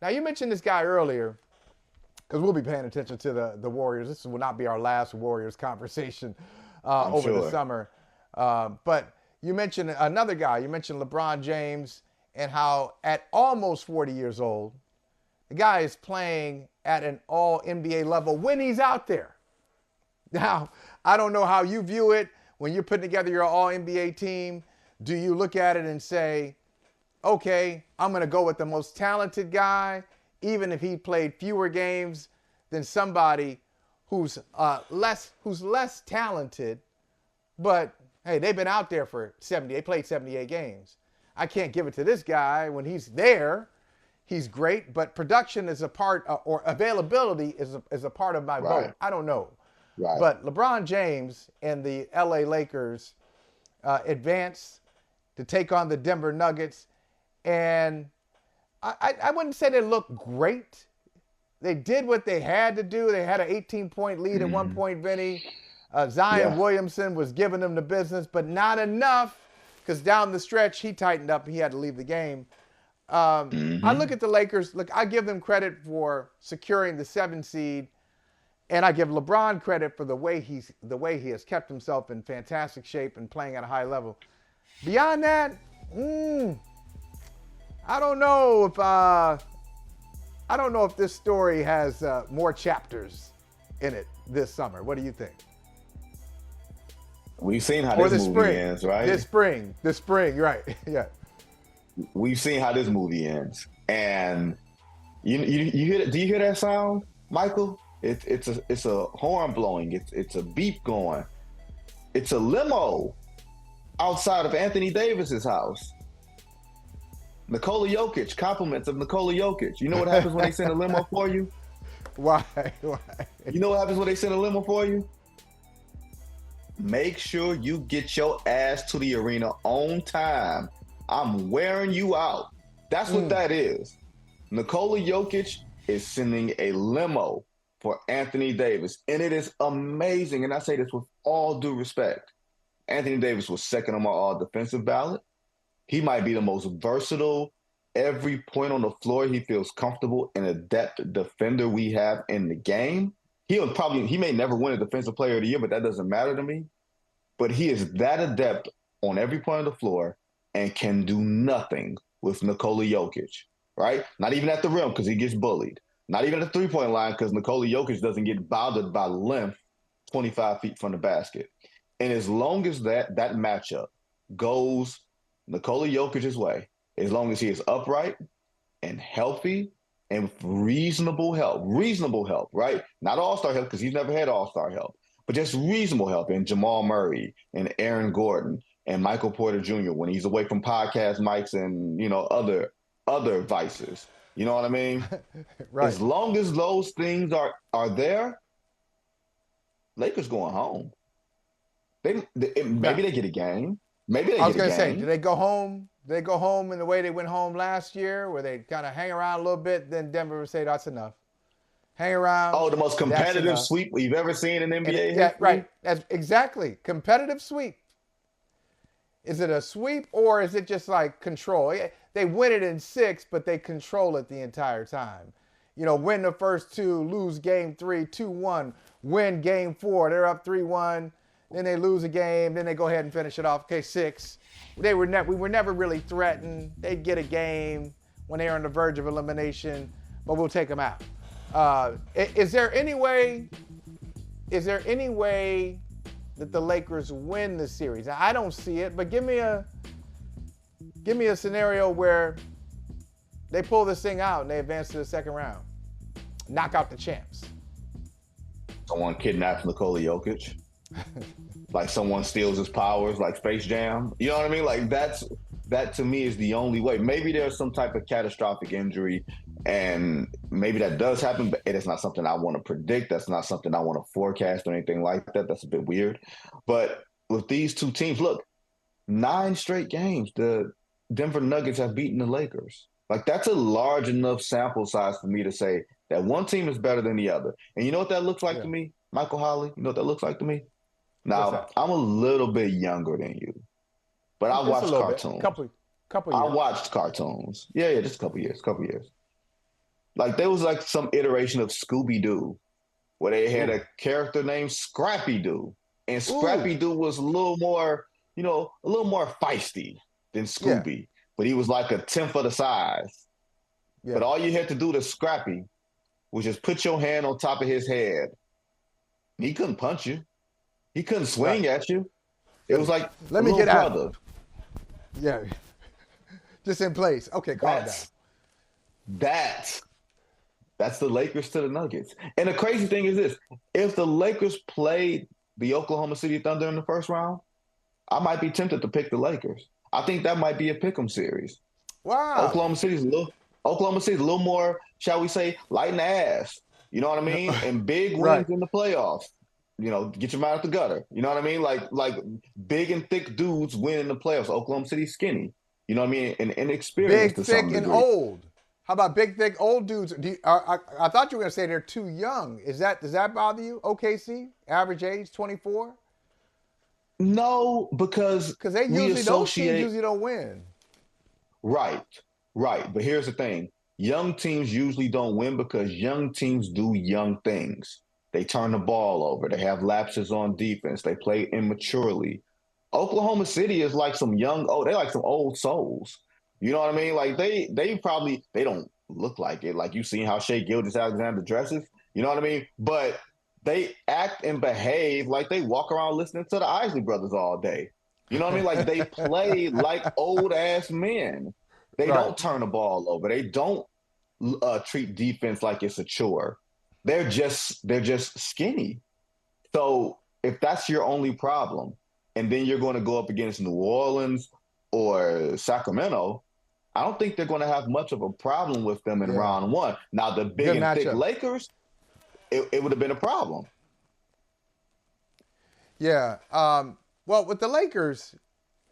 Now, you mentioned this guy earlier, because we'll be paying attention to the Warriors. This will not be our last Warriors conversation I'm over the sure. summer. But you mentioned another guy. You mentioned LeBron James and how at almost 40 years old, the guy is playing at an all NBA level when he's out there. Now, I don't know how you view it when you're putting together your all NBA team. Do you look at it and say, okay, I'm going to go with the most talented guy, even if he played fewer games than somebody who's less talented, but hey, they've been out there for 70. They played 78 games. I can't give it to this guy when he's there. He's great, but production is a part, or availability is a part of my vote. Right. I don't know. Right. But LeBron James and the LA Lakers advanced to take on the Denver Nuggets. And I wouldn't say they looked great. They did what they had to do. They had an 18-point lead at one Mhm. point, Vinny. Zion Yeah. Williamson was giving them the business, but not enough because down the stretch, he tightened up. He had to leave the game. I look Hmm. at the Lakers. Look, I give them credit for securing the 7 seed, and I give LeBron credit for the way he has kept himself in fantastic shape and playing at a high level. Beyond that, I don't know if I don't know if this story has more chapters in it this summer. What do you think? We've seen how Or this this movie spring? ends, This right? spring? This spring? Right? Yeah. We've seen how this movie ends, and you hear do you hear that sound, Michael? It's a horn blowing. It's a beep going. It's a limo outside of Anthony Davis's house. Nikola Jokic, compliments of Nikola Jokic. You know what happens when they send a limo for you? Why? Why? You know what happens when they send a limo for you? Make sure you get your ass to the arena on time. I'm wearing you out. That's what Mm. that is. Nikola Jokic is sending a limo for Anthony Davis, and it is amazing. And I say this with all due respect. Anthony Davis was second on my all defensive ballot. He might be the most versatile, every point on the floor he feels comfortable and adept defender we have in the game. He may never win a defensive player of the year, but that doesn't matter to me. But he is that adept on every point of the floor and can do nothing with Nikola Jokic, right? Not even at the rim because he gets bullied. Not even at the 3 point line because Nikola Jokic doesn't get bothered by length 25 feet from the basket. And as long as that matchup goes Nikola Jokic's way, as long as he is upright and healthy and with reasonable help, right? Not all star help because he's never had all star help, but just reasonable help in Jamal Murray and Aaron Gordon and Michael Porter Jr. when he's away from podcast mics and other vices. You know what I mean? Right. As long as those things are there, Lakers going home. Maybe Now, they get a game. Maybe they I was get a gonna say, do game. they go home? Do they go home in the way they went home last year, where they kind of hang around a little bit? Then Denver would say that's enough. Hang around. Oh, the most That's competitive enough. sweep we've ever seen in And NBA yeah, right. history. That's exactly competitive sweep. Is it a sweep or is it just like control? They win it in 6, but they control it the entire time. Win the first two, lose game 3, 2-1, win game 4, they're up 3-1, then they lose a game, then they go ahead and finish it off. Okay, 6. We were never really threatened. They'd get a game when they were on the verge of elimination, but we'll take them out. Is there any way? Is there any way that the Lakers win the series? Now, I don't see it, but give me a scenario where they pull this thing out and they advance to the second round, knock out the champs. Someone kidnaps Nikola Jokic. Like someone steals his powers, like Space Jam. You know what I mean? Like that to me is the only way. Maybe there's some type of catastrophic injury, and maybe that does happen, but it is not something I want to predict. That's not something I want to forecast or anything like that. That's a bit weird. But with these two teams, look, 9 straight games, the Denver Nuggets have beaten the Lakers. Like that's a large enough sample size for me to say that one team is better than the other. And you know what that looks like Yeah. to me, Michael Holley? You know what that looks like to me? What's Now, that? I'm a little bit younger than you, but I Just a watched little bit, cartoons. couple I years. watched cartoons. Yeah, just a couple years. Like there was like some iteration of Scooby Doo where they had Ooh. a character named Scrappy Doo, and Ooh. Scrappy Doo was a little more, a little more feisty than Yeah. Scooby, but he was like a tenth of the size. But Yeah. all you had to do to Scrappy was just put your hand on top of his head. He couldn't punch you. He couldn't Right. swing at you. It Let was me like let a me little get out. brother. Yeah. Just in place. Okay, calm down. That's that's that's the Lakers to the Nuggets. And the crazy thing is this: if the Lakers played the Oklahoma City Thunder in the first round, I might be tempted to pick the Lakers. I think that might be a pick'em series. Wow. Oklahoma City's a little Oklahoma City's a little more, shall we say, light in the ass. You know what I mean? And big Right. wins in the playoffs. Get your mind out the gutter. You know what I mean? Like big and thick dudes win in the playoffs. Oklahoma City's skinny. You know what I mean? And inexperienced Big, to some thick, and degree. old. How about big, thick, old dudes? I thought you were going to say they're too young. Does that bother you? OKC, average age 24. No, because Because they we usually those teams associate usually don't win. right, right. But here's the thing: young teams usually don't win because young teams do young things. They turn the ball over. They have lapses on defense. They play immaturely. Oklahoma City is like some young, they like some old souls. You know what I mean? Like they don't look like it. Like you seen how Shea Gilgeous-Alexander dresses. You know what I mean? But they act and behave like they walk around listening to the Isley Brothers all day. You know what I mean? Like they play like old ass men. They Right. don't turn the ball over. They don't treat defense like it's a chore. They're just skinny. So if that's your only problem, and then you're going to go up against New Orleans or Sacramento, I don't think they're going to have much of a problem with them in Yeah. round one. Now the big Good and thick matchup. Lakers, it would have been a problem. Yeah. Well, with the Lakers,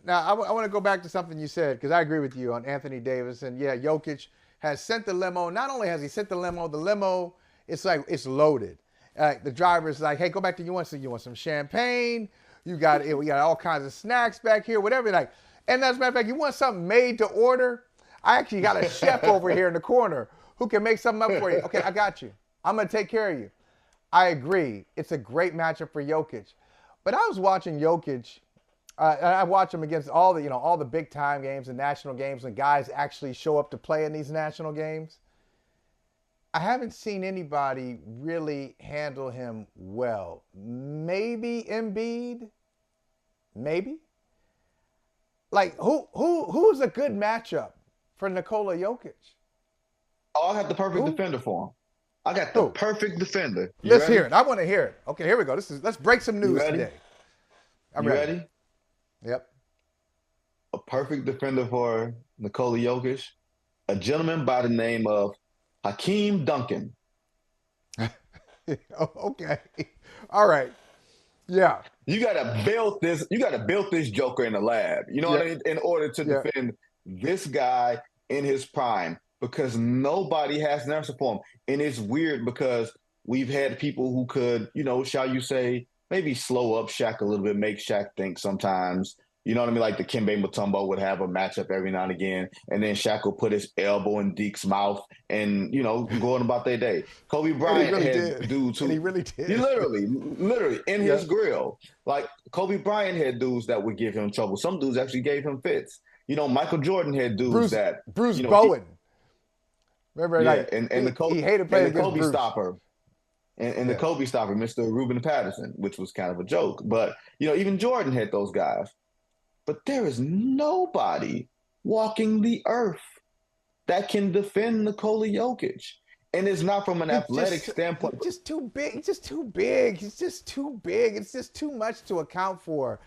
now I want to go back to something you said because I agree with you on Anthony Davis. And yeah, Jokic has sent the limo. Not only has he sent the limo, it's like it's loaded. The driver's like, hey, go back to you want some champagne? We got all kinds of snacks back here, whatever. Like, and as a matter of fact, you want something made to order? I actually got a chef over here in the corner who can make something up for you. Okay, I got you. I'm gonna take care of you. I agree. It's a great matchup for Jokic. But I was watching Jokic. And I watch him against all the big time games and national games when guys actually show up to play in these national games. I haven't seen anybody really handle him well. Maybe Embiid. Maybe. Like who's a good matchup for Nikola Jokic? Oh, I got the perfect Who? defender for him. I got the Who? perfect defender. You Let's hear ready? it. I want to hear it. Okay, here we go. Let's break some You news ready? today. I'm You ready. ready? Yep. A perfect defender for Nikola Jokic, a gentleman by the name of Hakeem Duncan. Okay. All right. Yeah. You gotta build this. You gotta build this Joker in the lab. You know what Yeah. I mean? In order to Yeah. defend this guy in his prime, because nobody has an answer for him. And it's weird because we've had people who could, shall you say, maybe slow up Shaq a little bit, make Shaq think sometimes. You know what I mean? Like the Kimbe Mutombo would have a matchup every now and again, and then Shaq would put his elbow in Deke's mouth and, going about their day. Kobe And he Bryant really had did. dudes And he who, really you did. literally in Yeah. his grill. Like Kobe Bryant had dudes that would give him trouble. Some dudes actually gave him fits. Michael Jordan had dudes that, Bruce he, Bowen. Remember, yeah, like and the he Kobe hated and playing the against Kobe Bruce. stopper and the Yeah. Kobe stopper, Mr. Ruben Patterson, which was kind of a joke. But even Jordan had those guys. But there is nobody walking the earth that can defend Nikola Jokic. And it's not from an athletic standpoint. He's just too big. He's just too big. He's just too big. It's just too much to account for.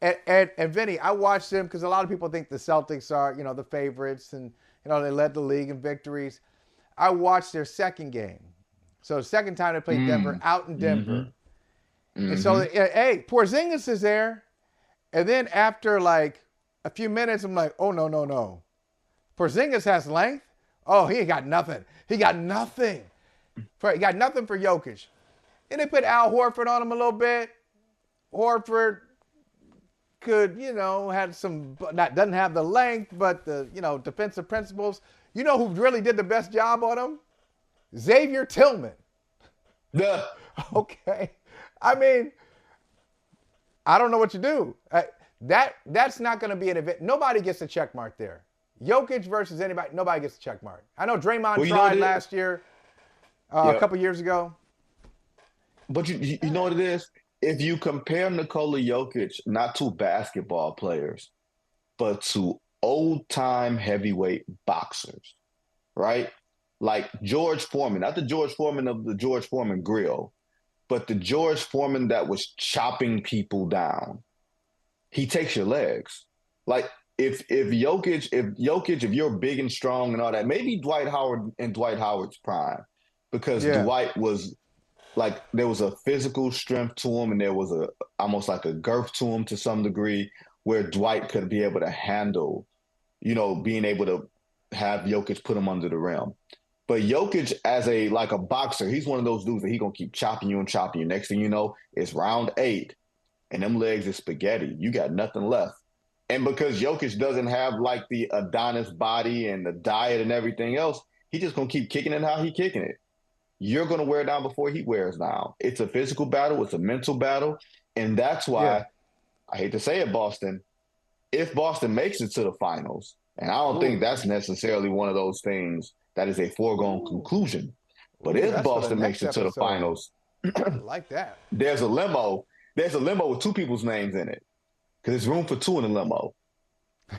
And Vinny, I watched them because a lot of people think the Celtics are, the favorites and, they led the league in victories. I watched their second game. So the second time they played Denver out in Mm-hmm, Denver. And so, mm-hmm. hey, Porzingis is there. And then after like a few minutes, I'm like, oh, no. Porzingis has length. Oh, he ain't got nothing. He got nothing. He got nothing for Jokic. And they put Al Horford on him a little bit. Horford could, had some, doesn't have the length, but the, defensive principles. You know who really did the best job on him? Xavier Tillman. The Okay. I mean, I don't know what to do. That's not going to be an event. Nobody gets a check mark there. Jokic versus anybody, nobody gets a check mark. I know Draymond well, tried last year, a couple years ago. But you know what it is? If you compare Nikola Jokic not to basketball players, but to old time heavyweight boxers, right? Like George Foreman, not the George Foreman of the George Foreman grill, but the George Foreman that was chopping people down. He takes your legs. Like if Jokic, if you're big and strong and all that, maybe Dwight Howard in Dwight Howard's prime, because Dwight was like there was a physical strength to him and there was a almost like a girth to him to some degree where Dwight could be able to handle, being able to have Jokic put him under the rim. But Jokic as a boxer, he's one of those dudes that he gonna keep chopping you and chopping you. Next thing you know, it's round 8, and them legs is spaghetti. You got nothing left. And because Jokic doesn't have like the Adonis body and the diet and everything else, he just gonna keep kicking it how he kicking it. You're gonna wear down before he wears down. It's a physical battle, it's a mental battle, and that's why I hate to say it, Boston. If Boston makes it to the finals, and I don't think that's necessarily one of those things that is a foregone conclusion. But if Boston makes it to the finals, I like that. There's a limo. There's a limo with 2 people's names in it. Because there's room for 2 in the limo.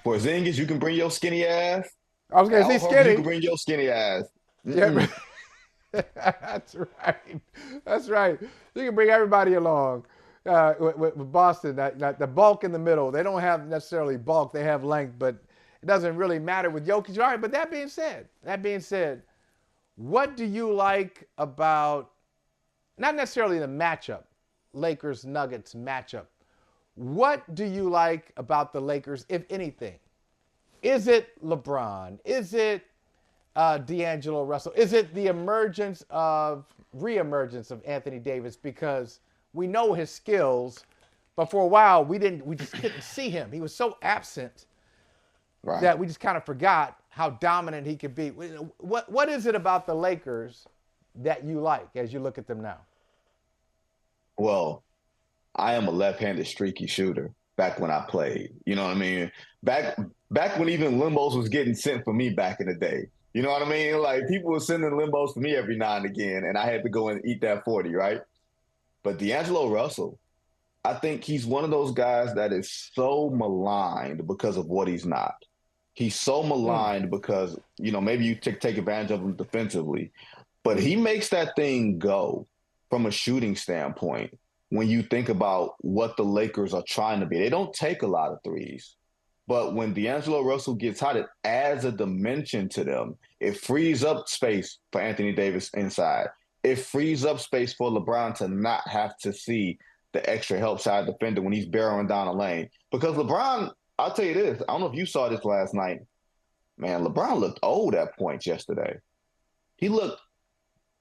For Zingas, you can bring your skinny ass. I was going to say skinny. You can bring your skinny ass. Yeah, that's right. That's right. You can bring everybody along. With Boston, that the bulk in the middle, they don't have necessarily bulk. They have length, but it doesn't really matter with Jokic. All right, but that being said, what do you like about, not necessarily the matchup, Lakers-Nuggets matchup, what do you like about the Lakers, if anything? Is it LeBron? Is it D'Angelo Russell? Is it the reemergence of Anthony Davis? Because we know his skills, but for a while we just couldn't see him. He was so absent that we just kind of forgot how dominant he could be. What is it about the Lakers that you like as you look at them now? Well, I am a left-handed streaky shooter back when I played. You know what I mean? Back when even limbos was getting sent for me back in the day. You know what I mean? Like people were sending limbos for me every now and again, and I had to go and eat that 40, right? But D'Angelo Russell, I think he's one of those guys that is so maligned because of what he's not. He's so maligned because, maybe you take advantage of him defensively, but he makes that thing go from a shooting standpoint. When you think about what the Lakers are trying to be, they don't take a lot of threes. But when D'Angelo Russell gets hot, it adds a dimension to them. It frees up space for Anthony Davis inside. It frees up space for LeBron to not have to see the extra help side defender when he's barreling down a lane. Because LeBron, I'll tell you this, I don't know if you saw this last night. Man, LeBron looked old at points yesterday. He looked,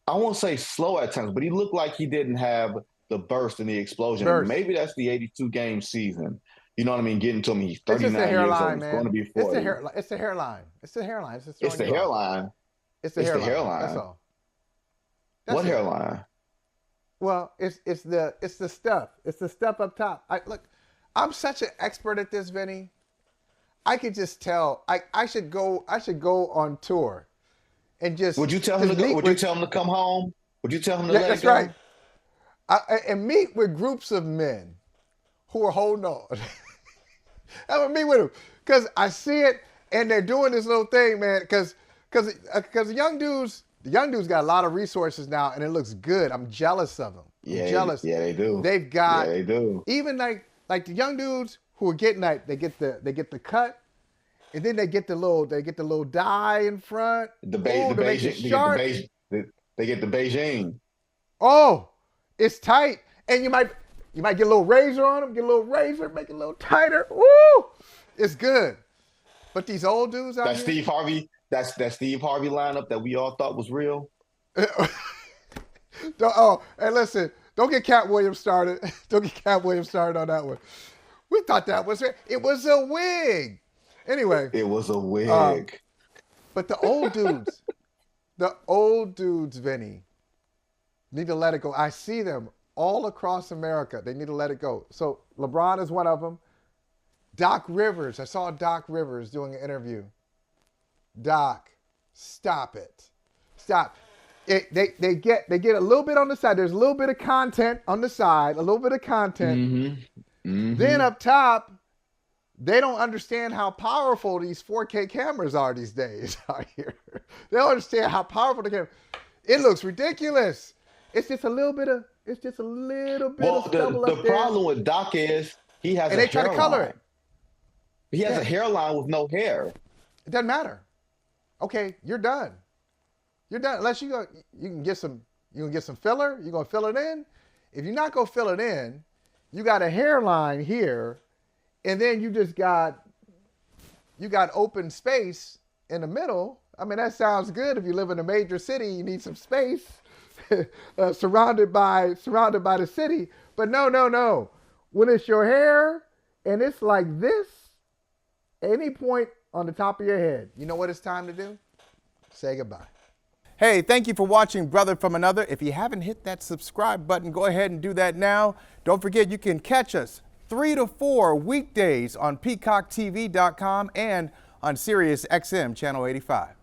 I won't say slow at times, but he looked like he didn't have the burst and the explosion. And maybe that's the 82-game season. You know what I mean? Getting to him, he's 39 years old. He's going to be 40. It's the hairline. It's the hairline. It's the hairline. It's the hairline. That's all. What hairline? Well, it's the stuff. It's the stuff up top. Look, I'm such an expert at this, Vinny. I could just tell. I should go on tour, and just. Would you tell him to go? Would you tell him to come home? Would you tell him to let it go? That's right. And meet with groups of men who are holding on. I would meet with them because I see it, and they're doing this little thing, man. Because the young dudes got a lot of resources now, and it looks good. I'm jealous of them. Yeah, I'm jealous. Yeah, they do. They've got. Yeah, they do. Even like the young dudes who are getting they get the cut, and then they get the little dye in front. They get the Beijing. Oh, it's tight, and you might get a little razor on them, make it a little tighter. Woo! It's good. But these old dudes out here. Steve Harvey, that's that Steve Harvey lineup that we all thought was real. Hey, listen, don't get Cat Williams started. Don't get Cat Williams started on that one. We thought that was it was a wig. Anyway. It was a wig. But the old dudes, The old dudes, Vinny, need to let it go. I see them all across America. They need to let it go. So LeBron is one of them. Doc Rivers. I saw Doc Rivers doing an interview. Doc, stop it. Stop. They get a little bit on the side. There's a little bit of content on the side, a little bit of content. Mm-hmm. Mm-hmm. Then up top, they don't understand how powerful these 4K cameras are these days out here. They don't understand how powerful the camera. It looks ridiculous. It's just a little bit of of stubble the up there. problem with Doc is he has And a they try to hairline. color it. He has a hairline with no hair. It doesn't matter. Okay, you're done. You're done. Unless you can get some filler. You're gonna fill it in. If you're not gonna fill it in, you got a hairline here, and then you got open space in the middle. I mean, that sounds good. If you live in a major city, you need some space surrounded by the city. But no. When it's your hair and it's like this, any point on the top of your head, you know what it's time to do? Say goodbye. Hey, thank you for watching Brother from Another. If you haven't hit that subscribe button, go ahead and do that now. Don't forget, you can catch us 3 to 4 weekdays on PeacockTV.com and on Sirius XM Channel 85.